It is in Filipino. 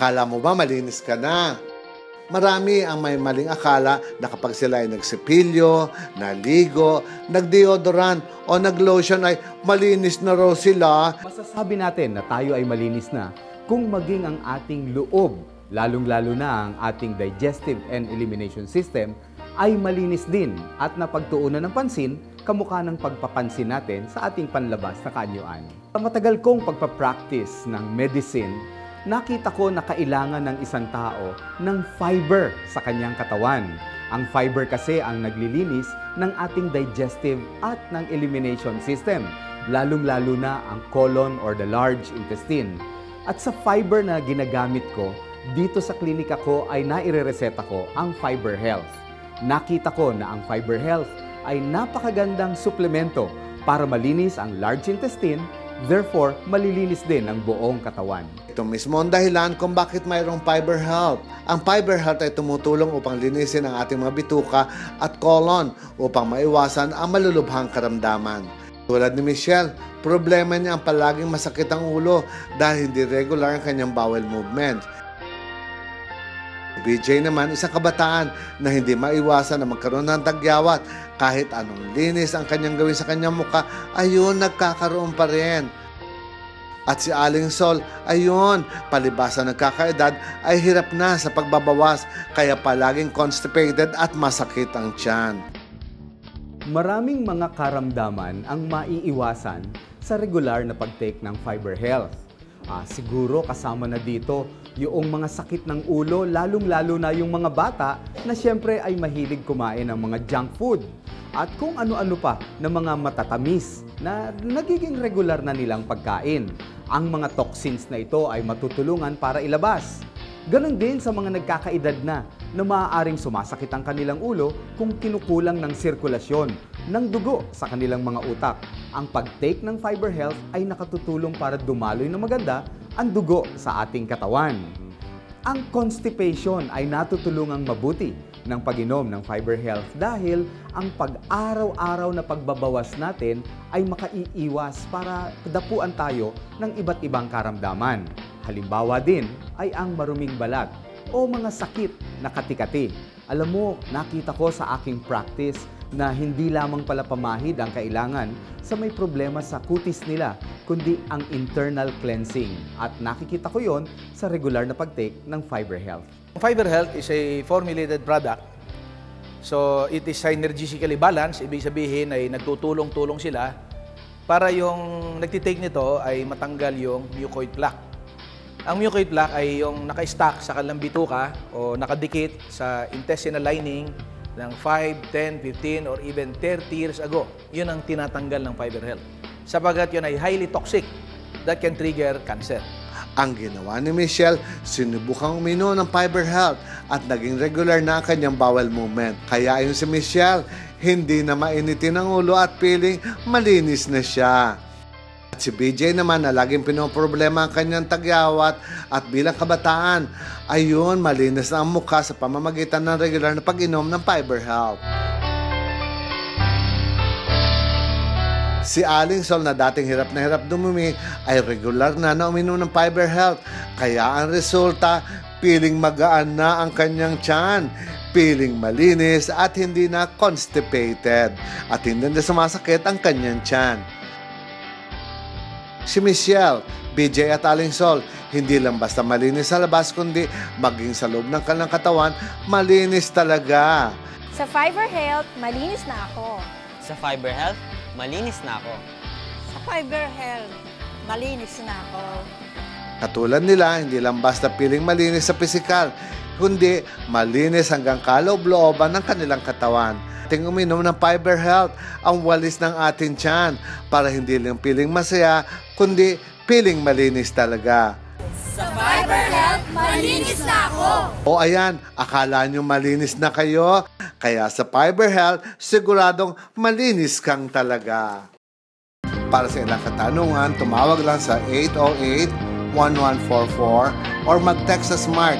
Akala mo ba malinis ka na? Marami ang may maling akala na kapag sila ay nagsipilyo, naligo, nagdeodorant o naglotion ay malinis na raw sila. Masasabi natin na tayo ay malinis na kung maging ang ating loob, lalong-lalo na ang ating digestive and elimination system, ay malinis din at napagtuunan ng pansin kamukha ng pagpapansin natin sa ating panlabas na kaanyuan. Sa matagal kong pagpapractice ng medicine, nakita ko na kailangan ng isang tao ng fiber sa kanyang katawan. Ang fiber kasi ang naglilinis ng ating digestive at ng elimination system, lalong-lalo na ang colon or the large intestine. At sa fiber na ginagamit ko, dito sa klinika ko ay nairereseta ko ang Fiber Health. Nakita ko na ang Fiber Health ay napakagandang suplemento para malinis ang large intestine, therefore, malilinis din ang buong katawan. Ito mismo ang dahilan kung bakit mayroong Fiber Health. Ang Fiber Health ay tumutulong upang linisin ang ating mga bituka at colon upang maiwasan ang malulubhang karamdaman. Tulad ni Michelle, problema niya ang palaging masakit ang ulo dahil hindi regular ang kanyang bowel movement. BJ naman, isang kabataan na hindi maiwasan na magkaroon ng tagyawat. Kahit anong linis ang kanyang gawin sa kanyang muka, ayun, nagkakaroon pa rin. At si Aling Sol, ayun, palibasa nagkakaedad, ay hirap na sa pagbabawas, kaya palaging constipated at masakit ang tiyan. Maraming mga karamdaman ang maiiwasan sa regular na pag-take ng Fiber Health. Siguro kasama na dito yung mga sakit ng ulo, lalong-lalo na yung mga bata na siyempre ay mahilig kumain ng mga junk food. At kung ano-ano pa na mga matatamis na nagiging regular na nilang pagkain. Ang mga toxins na ito ay matutulungan para ilabas. Ganon din sa mga nagkakaedad na maaaring sumasakit ang kanilang ulo kung kinukulang ng sirkulasyon ng dugo sa kanilang mga utak. Ang pag-take ng Fiber Health ay nakatutulong para dumaloy na maganda ang dugo sa ating katawan. Ang constipation ay natutulungang mabuti ng pag-inom ng Fiber Health dahil ang pag-araw-araw na pagbabawas natin ay makaiiwas para dapuan tayo ng iba't ibang karamdaman. Halimbawa din ay ang maruming balat o mga sakit na kati-kati. Alam mo, nakita ko sa aking practice na hindi lamang pala pamahid ang kailangan sa may problema sa kutis nila, kundi ang internal cleansing. At nakikita ko yon sa regular na pag-take ng Fiber Health. Fiber Health is a formulated product. So, it is synergistically balanced. Ibig sabihin ay nagtutulong-tulong sila para yung nagtitake nito ay matanggal yung mucoid plaque. Ang mucoid plaque ay yung naka-stack sa kanilang bituka o nakadikit sa intestinal lining ng 5, 10, 15, or even 30 years ago. Yun ang tinatanggal ng Fiber Health. Sapagat yun ay highly toxic that can trigger cancer. Ang ginawa ni Michelle, sinubukang uminom ng Fiber Health at naging regular na ang kanyang bowel movement. Kaya ayon si Michelle, hindi na mainitin ang ulo at feeling malinis na siya. At si BJ naman na laging pinoproblema ang kanyang tagyawat at bilang kabataan, ayun, malinis na ang mukha sa pamamagitan ng regular na pag-inom ng Fiber Health. Si Aling Sol na dating hirap na hirap dumumi ay regular na uminom ng Fiber Health. Kaya ang resulta, feeling magaan na ang kanyang tiyan, feeling malinis at hindi na constipated at hindi na sumasakit ang kanyang tiyan. Si Michelle, BJ at Aling Sol, hindi lang basta malinis sa labas kundi maging sa loob ng kanilang katawan, malinis talaga. Sa Fiber Health, malinis na ako. Sa Fiber Health, malinis na ako. Sa Fiber Health, malinis na ako. Katulad nila, hindi lang basta piling malinis sa pisikal, kundi malinis hanggang kaloob-looban ng kanilang katawan. Ating uminom ng Fiber Health, ang walis ng ating tiyan para hindi lang piling masaya, kundi piling malinis talaga. Sa Fiber Health, malinis na ako. O ayan, akala nyo malinis na kayo? Kaya sa Fiber Health, siguradong malinis kang talaga. Para sa ilang katanungan, tumawag lang sa 808-1144 or mag-text sa Smart